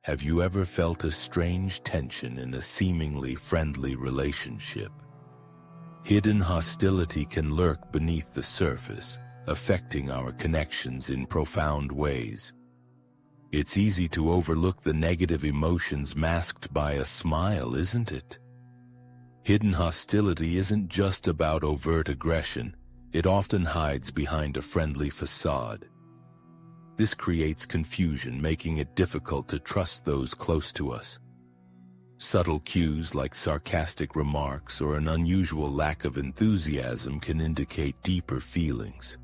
Have you ever felt a strange tension in a seemingly friendly relationship? Hidden hostility can lurk beneath the surface, affecting our connections in profound ways. It's easy to overlook the negative emotions masked by a smile, isn't it? Hidden hostility isn't just about overt aggression. It often hides behind a friendly facade. This creates confusion, making it difficult to trust those close to us. Subtle cues like sarcastic remarks or an unusual lack of enthusiasm can indicate deeper feelings.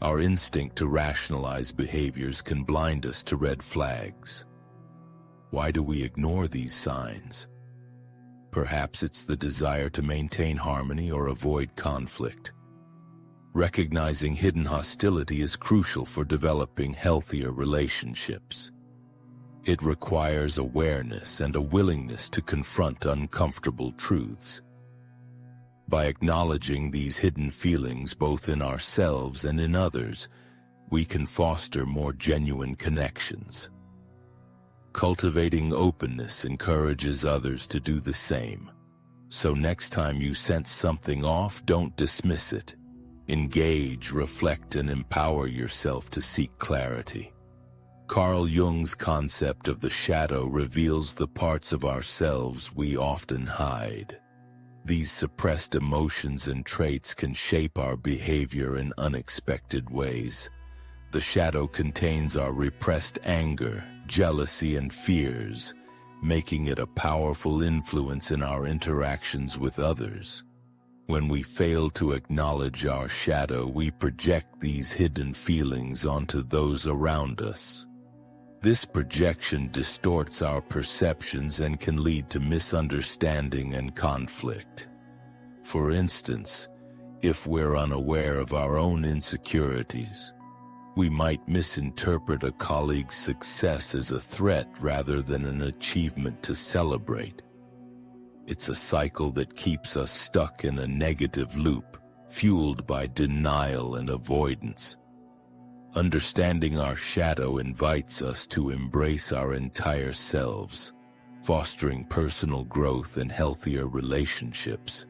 Our instinct to rationalize behaviors can blind us to red flags. Why do we ignore these signs? Perhaps it's the desire to maintain harmony or avoid conflict. Recognizing hidden hostility is crucial for developing healthier relationships. It requires awareness and a willingness to confront uncomfortable truths. By acknowledging these hidden feelings both in ourselves and in others, we can foster more genuine connections. Cultivating openness encourages others to do the same. So next time you sense something off, don't dismiss it. Engage, reflect, and empower yourself to seek clarity. Carl Jung's concept of the shadow reveals the parts of ourselves we often hide. These suppressed emotions and traits can shape our behavior in unexpected ways. The shadow contains our repressed anger, jealousy, and fears, making it a powerful influence in our interactions with others. When we fail to acknowledge our shadow, we project these hidden feelings onto those around us. This projection distorts our perceptions and can lead to misunderstanding and conflict. For instance, if we're unaware of our own insecurities, we might misinterpret a colleague's success as a threat rather than an achievement to celebrate. It's a cycle that keeps us stuck in a negative loop, fueled by denial and avoidance. Understanding our shadow invites us to embrace our entire selves, fostering personal growth and healthier relationships.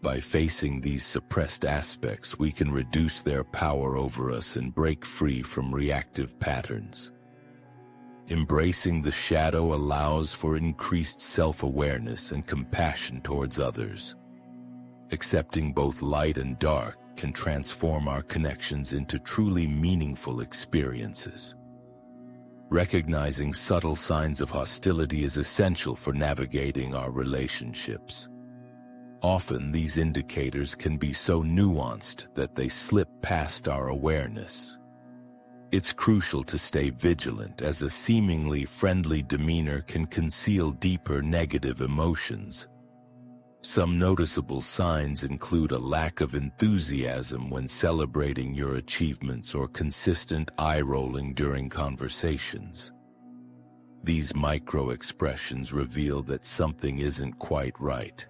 By facing these suppressed aspects, we can reduce their power over us and break free from reactive patterns. Embracing the shadow allows for increased self-awareness and compassion towards others. Accepting both light and dark can transform our connections into truly meaningful experiences. Recognizing subtle signs of hostility is essential for navigating our relationships. Often, these indicators can be so nuanced that they slip past our awareness. It's crucial to stay vigilant, as a seemingly friendly demeanor can conceal deeper negative emotions. Some noticeable signs include a lack of enthusiasm when celebrating your achievements or consistent eye-rolling during conversations. These micro-expressions reveal that something isn't quite right.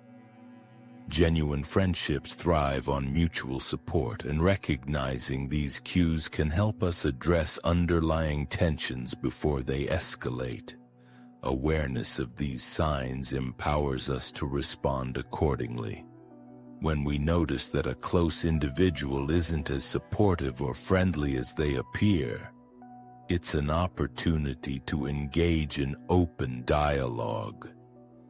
Genuine friendships thrive on mutual support, and recognizing these cues can help us address underlying tensions before they escalate. Awareness of these signs empowers us to respond accordingly. When we notice that a close individual isn't as supportive or friendly as they appear, it's an opportunity to engage in open dialogue.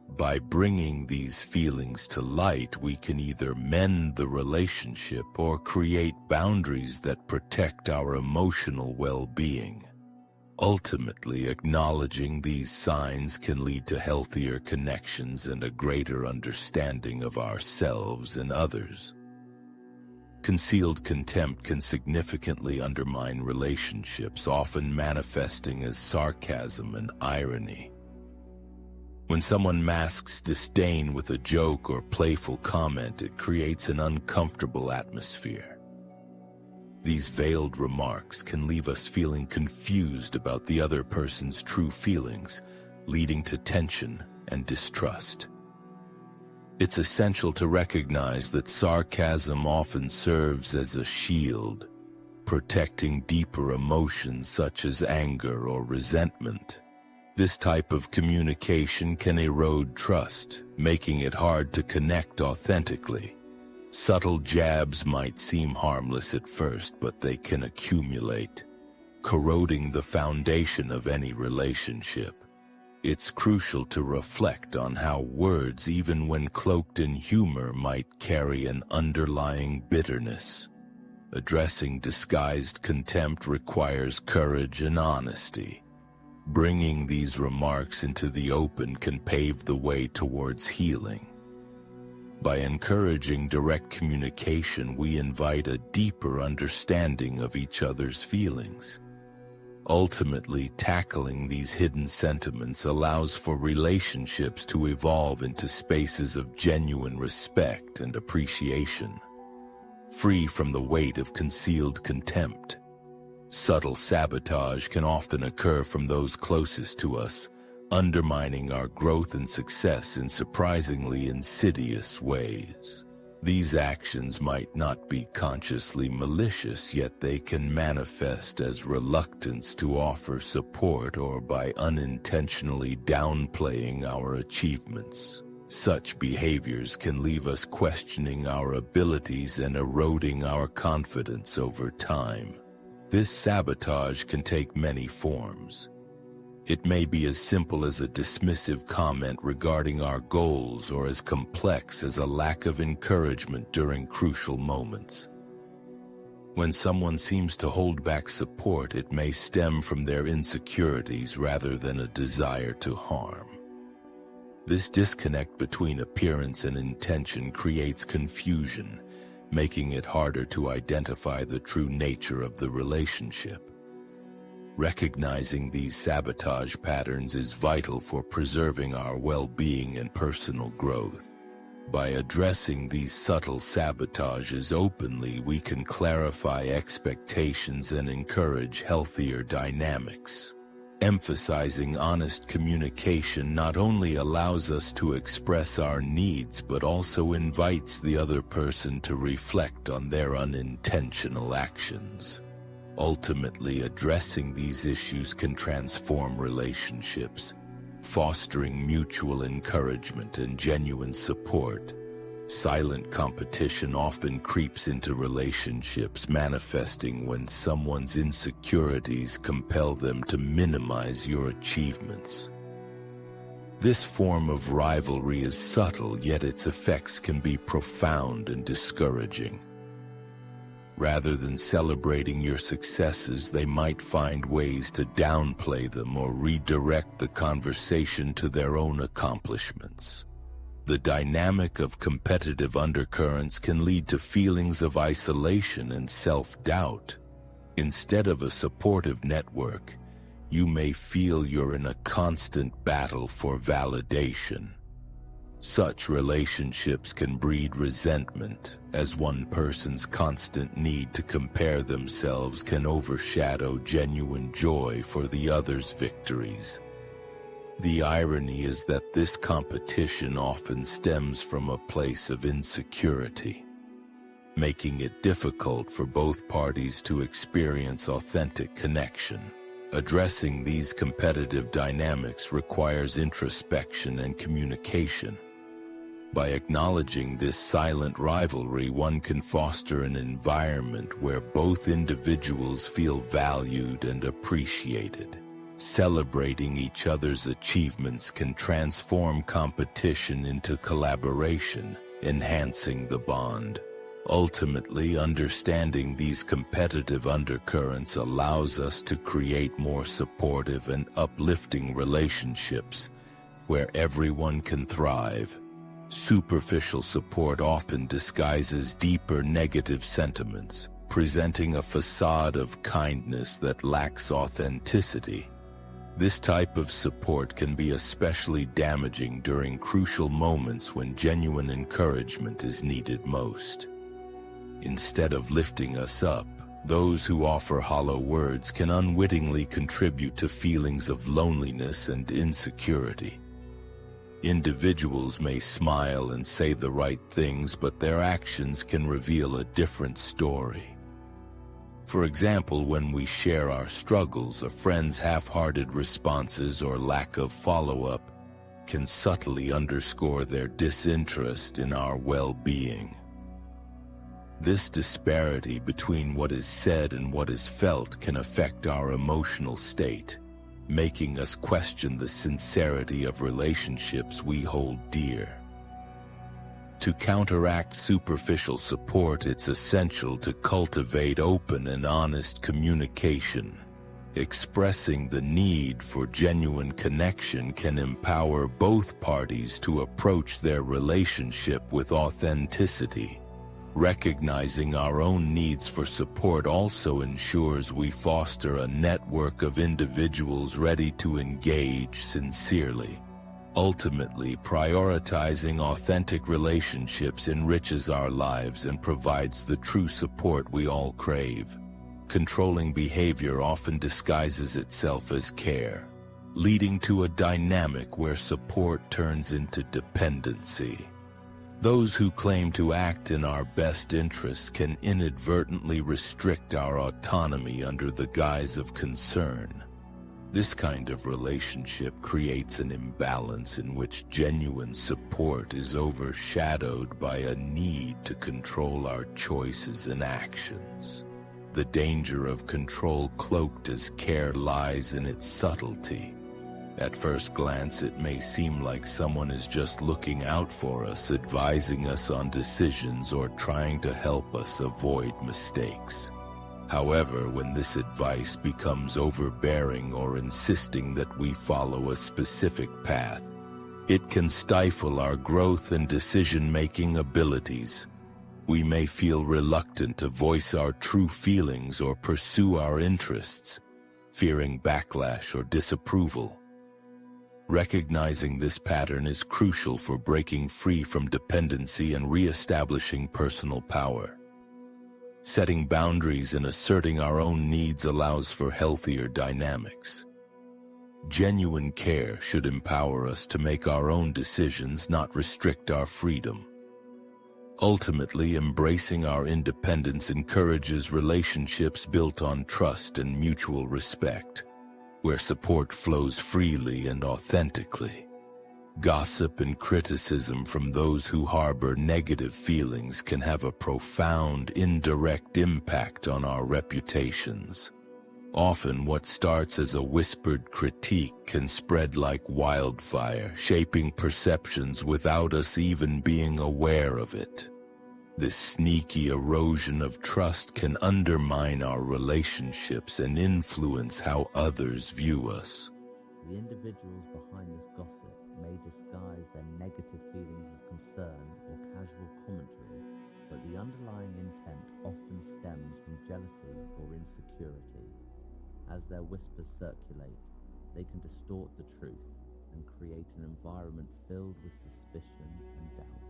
By bringing these feelings to light, we can either mend the relationship or create boundaries that protect our emotional well-being. Ultimately, acknowledging these signs can lead to healthier connections and a greater understanding of ourselves and others. Concealed contempt can significantly undermine relationships, often manifesting as sarcasm and irony. When someone masks disdain with a joke or playful comment, it creates an uncomfortable atmosphere. These veiled remarks can leave us feeling confused about the other person's true feelings, leading to tension and distrust. It's essential to recognize that sarcasm often serves as a shield, protecting deeper emotions such as anger or resentment. This type of communication can erode trust, making it hard to connect authentically. Subtle jabs might seem harmless at first, but they can accumulate, corroding the foundation of any relationship. It's crucial to reflect on how words, even when cloaked in humor, might carry an underlying bitterness. Addressing disguised contempt requires courage and honesty. Bringing these remarks into the open can pave the way towards healing. By encouraging direct communication, we invite a deeper understanding of each other's feelings. Ultimately, tackling these hidden sentiments allows for relationships to evolve into spaces of genuine respect and appreciation, free from the weight of concealed contempt. Subtle sabotage can often occur from those closest to us, undermining our growth and success in surprisingly insidious ways. These actions might not be consciously malicious, yet they can manifest as reluctance to offer support or by unintentionally downplaying our achievements. Such behaviors can leave us questioning our abilities and eroding our confidence over time. This sabotage can take many forms. It may be as simple as a dismissive comment regarding our goals, or as complex as a lack of encouragement during crucial moments. When someone seems to hold back support, it may stem from their insecurities rather than a desire to harm. This disconnect between appearance and intention creates confusion, making it harder to identify the true nature of the relationship. Recognizing these sabotage patterns is vital for preserving our well-being and personal growth. By addressing these subtle sabotages openly, we can clarify expectations and encourage healthier dynamics. Emphasizing honest communication not only allows us to express our needs, but also invites the other person to reflect on their unintentional actions. Ultimately, addressing these issues can transform relationships, fostering mutual encouragement and genuine support. Silent competition often creeps into relationships, manifesting when someone's insecurities compel them to minimize your achievements. This form of rivalry is subtle, yet its effects can be profound and discouraging. Rather than celebrating your successes, they might find ways to downplay them or redirect the conversation to their own accomplishments. The dynamic of competitive undercurrents can lead to feelings of isolation and self-doubt. Instead of a supportive network, you may feel you're in a constant battle for validation. Such relationships can breed resentment, as one person's constant need to compare themselves can overshadow genuine joy for the other's victories. The irony is that this competition often stems from a place of insecurity, making it difficult for both parties to experience authentic connection. Addressing these competitive dynamics requires introspection and communication. By acknowledging this silent rivalry, one can foster an environment where both individuals feel valued and appreciated. Celebrating each other's achievements can transform competition into collaboration, enhancing the bond. Ultimately, understanding these competitive undercurrents allows us to create more supportive and uplifting relationships where everyone can thrive. Superficial support often disguises deeper negative sentiments, presenting a facade of kindness that lacks authenticity. This type of support can be especially damaging during crucial moments when genuine encouragement is needed most. Instead of lifting us up, those who offer hollow words can unwittingly contribute to feelings of loneliness and insecurity. Individuals may smile and say the right things, but their actions can reveal a different story. For example, when we share our struggles, a friend's half-hearted responses or lack of follow-up can subtly underscore their disinterest in our well-being. This disparity between what is said and what is felt can affect our emotional state, making us question the sincerity of relationships we hold dear. To counteract superficial support, it's essential to cultivate open and honest communication. Expressing the need for genuine connection can empower both parties to approach their relationship with authenticity. Recognizing our own needs for support also ensures we foster a network of individuals ready to engage sincerely. Ultimately, prioritizing authentic relationships enriches our lives and provides the true support we all crave. Controlling behavior often disguises itself as care, leading to a dynamic where support turns into dependency. Those who claim to act in our best interests can inadvertently restrict our autonomy under the guise of concern. This kind of relationship creates an imbalance in which genuine support is overshadowed by a need to control our choices and actions. The danger of control cloaked as care lies in its subtlety. At first glance, it may seem like someone is just looking out for us, advising us on decisions, or trying to help us avoid mistakes. However, when this advice becomes overbearing or insisting that we follow a specific path, it can stifle our growth and decision-making abilities. We may feel reluctant to voice our true feelings or pursue our interests, fearing backlash or disapproval. Recognizing this pattern is crucial for breaking free from dependency and re-establishing personal power. Setting boundaries and asserting our own needs allows for healthier dynamics. Genuine care should empower us to make our own decisions, not restrict our freedom. Ultimately, embracing our independence encourages relationships built on trust and mutual respect, where support flows freely and authentically. Gossip and criticism from those who harbor negative feelings can have a profound, indirect impact on our reputations. Often, what starts as a whispered critique can spread like wildfire, shaping perceptions without us even being aware of it. This sneaky erosion of trust can undermine our relationships and influence how others view us. The individuals behind this gossip may disguise their negative feelings as concern or casual commentary, but the underlying intent often stems from jealousy or insecurity. As their whispers circulate, they can distort the truth and create an environment filled with suspicion and doubt.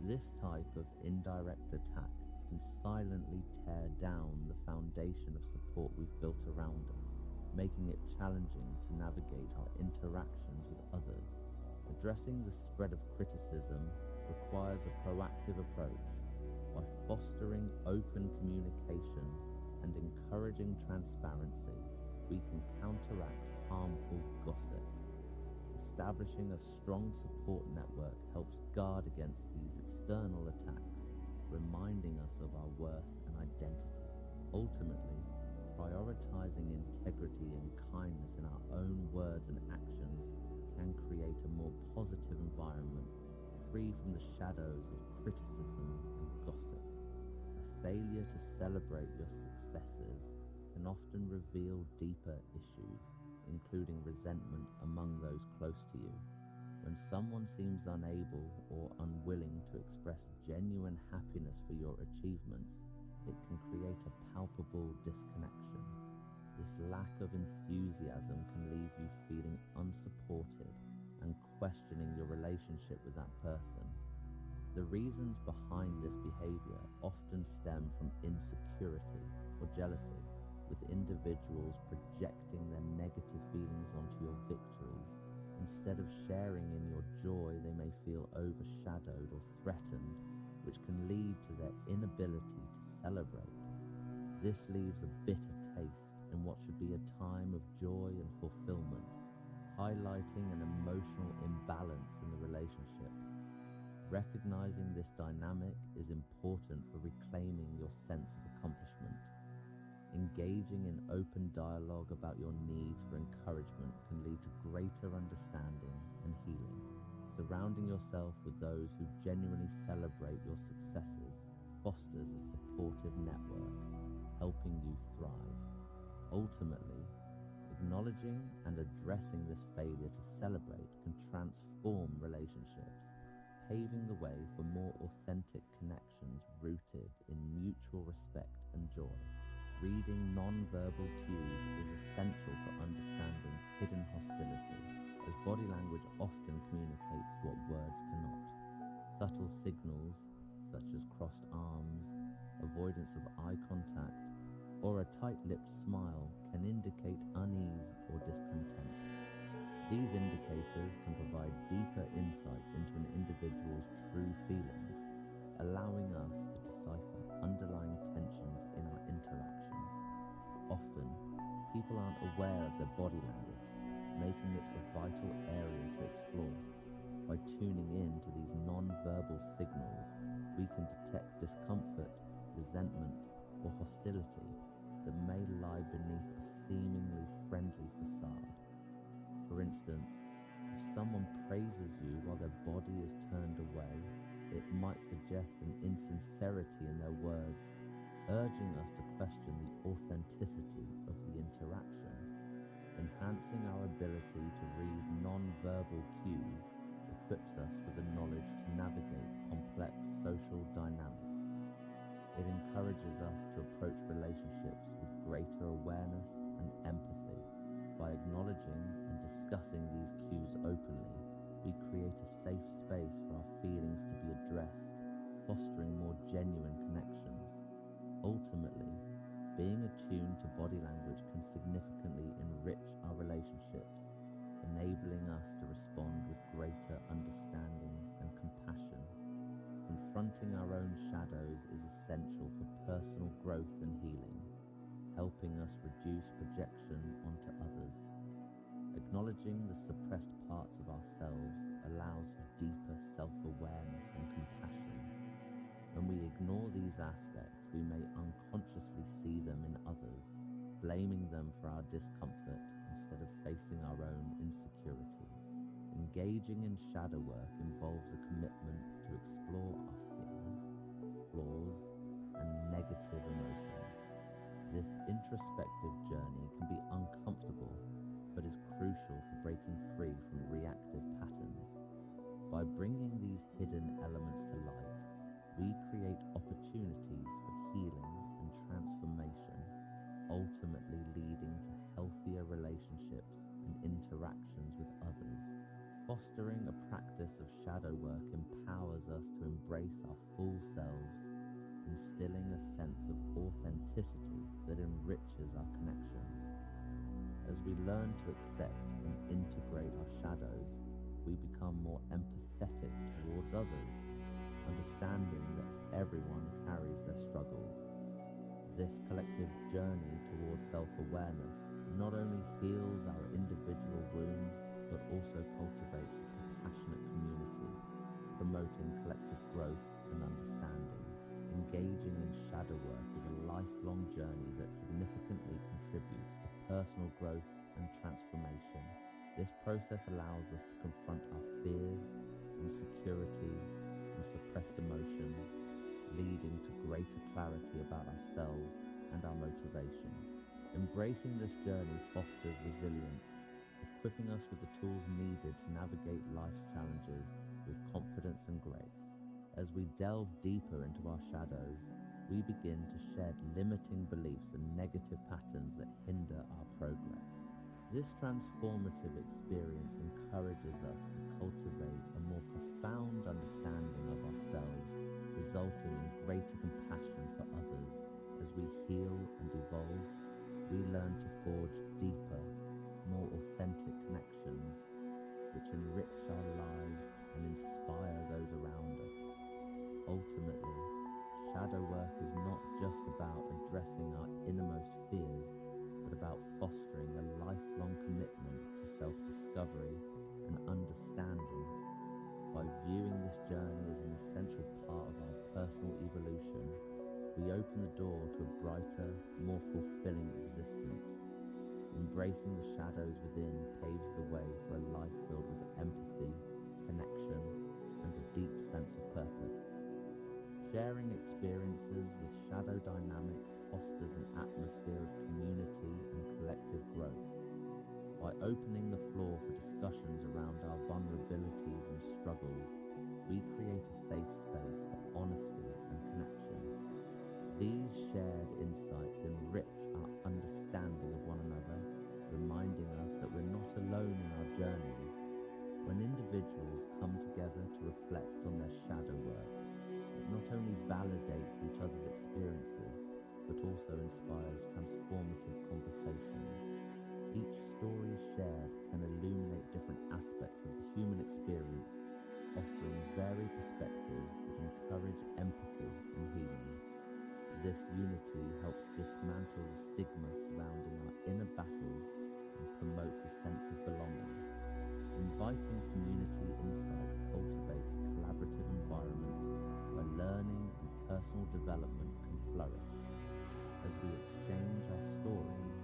This type of indirect attack can silently tear down the foundation of support we've built around us, making it challenging to navigate our interactions with others. Addressing the spread of criticism requires a proactive approach. By fostering open communication and encouraging transparency, we can counteract harmful gossip. Establishing a strong support network helps guard against these external attacks, reminding us of our worth and identity. Ultimately, prioritizing integrity and kindness in our own words and actions can create a more positive environment, free from the shadows of criticism and gossip. A failure to celebrate your successes can often reveal deeper issues, including resentment among those close to you. When someone seems unable or unwilling to express genuine happiness for your achievements, it can create a palpable disconnection. This lack of enthusiasm can leave you feeling unsupported and questioning your relationship with that person. The reasons behind this behavior often stem from insecurity or jealousy, with individuals projecting their negative feelings onto your victories. Instead of sharing in your joy, they may feel overshadowed or threatened, which can lead to their inability to celebrate. This leaves a bitter taste in what should be a time of joy and fulfillment, highlighting an emotional imbalance in the relationship. Recognizing this dynamic is important for reclaiming your sense of accomplishment. Engaging in open dialogue about your needs for encouragement can lead to greater understanding and healing. Surrounding yourself with those who genuinely celebrate your successes fosters a supportive network, helping you thrive. Ultimately, acknowledging and addressing this failure to celebrate can transform relationships, paving the way for more authentic connections rooted in mutual respect and joy. Reading non-verbal cues is essential for understanding hidden hostility, as body language often communicates what words cannot. Subtle signals, such as crossed arms, avoidance of eye contact, or a tight-lipped smile can indicate unease or discontent. These indicators can provide deeper insights into an individual's true feelings, allowing us to decipher underlying tensions in our interactions. Often, people aren't aware of their body language, making it a vital area to explore. By tuning in to these non-verbal signals, we can detect discomfort, resentment, or hostility that may lie beneath a seemingly friendly facade. For instance, if someone praises you while their body is turned away, it might suggest an insincerity in their words, urging us to question the authenticity of the interaction. Enhancing our ability to read non-verbal cues equips us with the knowledge to navigate complex social dynamics. It encourages us to approach relationships with greater awareness and empathy. By acknowledging and discussing these cues openly, we create a safe space for our feelings to be addressed, fostering more genuine connections. Ultimately, being attuned to body language can significantly enrich our relationships, enabling us to respond with greater understanding and compassion. Confronting our own shadows is essential for personal growth and healing, helping us reduce projection onto others. Acknowledging the suppressed parts of ourselves allows for deeper self-awareness and compassion. When we ignore these aspects, we may unconsciously see them in others, blaming them for our discomfort instead of facing our own insecurities. Engaging in shadow work involves a commitment to explore our fears, flaws, and negative emotions. This introspective journey can be uncomfortable, but is crucial for breaking free from reactive patterns. By bringing these hidden elements to light, we create opportunities for healing and transformation, ultimately leading to healthier relationships and interactions with others. Fostering a practice of shadow work empowers us to embrace our full selves, instilling a sense of authenticity that enriches our connections. As we learn to accept and integrate our shadows, we become more empathetic towards others, understanding that everyone carries their struggles. This collective journey towards self-awareness not only heals our individual wounds, but also cultivates a compassionate community, promoting collective growth and understanding. Engaging in shadow work is a lifelong journey that significantly contributes to personal growth and transformation. This process allows us to confront our fears, insecurities, and suppressed emotions, leading to greater clarity about ourselves and our motivations. Embracing this journey fosters resilience, equipping us with the tools needed to navigate life's challenges with confidence and grace. As we delve deeper into our shadows, we begin to shed limiting beliefs and negative patterns that hinder our progress. This transformative experience encourages us to cultivate a more profound understanding of ourselves, resulting in greater compassion for others. As we heal and evolve, we learn to forge deeper, more authentic connections, which enrich our lives and inspire those around us. Ultimately, shadow work is not just about addressing our innermost fears, but about fostering a lifelong commitment to self-discovery and understanding. By viewing this journey as an essential part of our personal evolution, we open the door to a brighter, more fulfilling existence. Embracing the shadows within paves the way for a life filled with empathy, connection, and a deep sense of purpose. Sharing experiences with shadow dynamics fosters an atmosphere of community and collective growth. By opening the floor for discussions around our vulnerabilities and struggles, we create a safe space for honesty and connection. These shared insights enrich our understanding of one another, reminding us that we're not alone in our journeys. When individuals come together to reflect on their shadow work, it not only validates each other's experiences, but also inspires transformative conversations. Each story shared can illuminate different aspects of the human experience, offering varied perspectives that encourage empathy and healing. This unity helps dismantle the stigma surrounding our inner battles and promotes a sense of belonging. Inviting community insights cultivates a collaborative environment where learning and personal development can flourish. As we exchange our stories,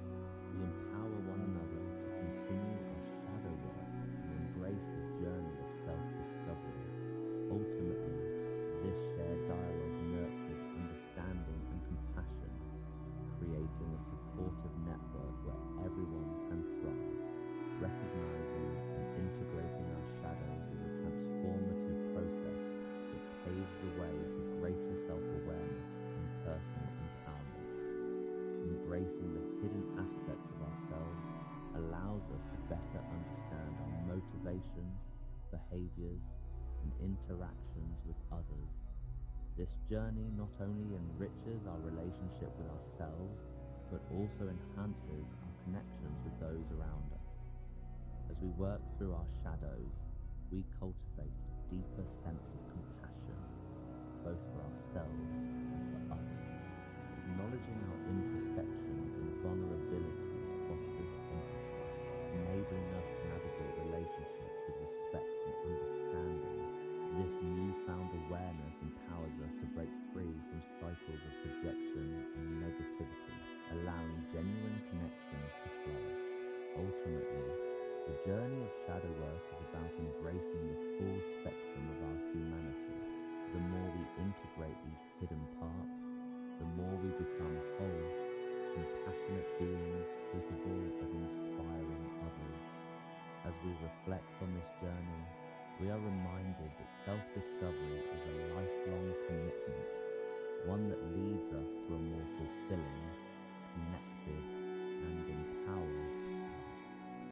we empower one another to continue our shadow work and embrace the journey of self-discovery. Ultimately, this shared dialogue nurtures understanding and compassion, creating a supportive network where everyone can thrive. Recognizing and integrating our shadows is a transformative process that paves the way for greater self-awareness and personal empowerment. Embracing the hidden aspects of ourselves allows us to better understand our motivations, behaviors, and interactions with others. This journey not only enriches our relationship with ourselves, but also enhances our connections with those around us. As we work through our shadows, we cultivate a deeper sense of compassion, both for ourselves and for others. Acknowledging our imperfections and vulnerabilities fosters empathy, enabling us to navigate relationships with respect and understanding. This newfound awareness empowers us to break free from cycles of projection and negativity, allowing genuine connections to flourish. Ultimately, the journey of shadow work is about embracing the full spectrum of our humanity. The more we integrate these hidden parts, the more we become whole, compassionate beings capable of inspiring others. As we reflect on this journey, we are reminded that self-discovery is a lifelong commitment, one that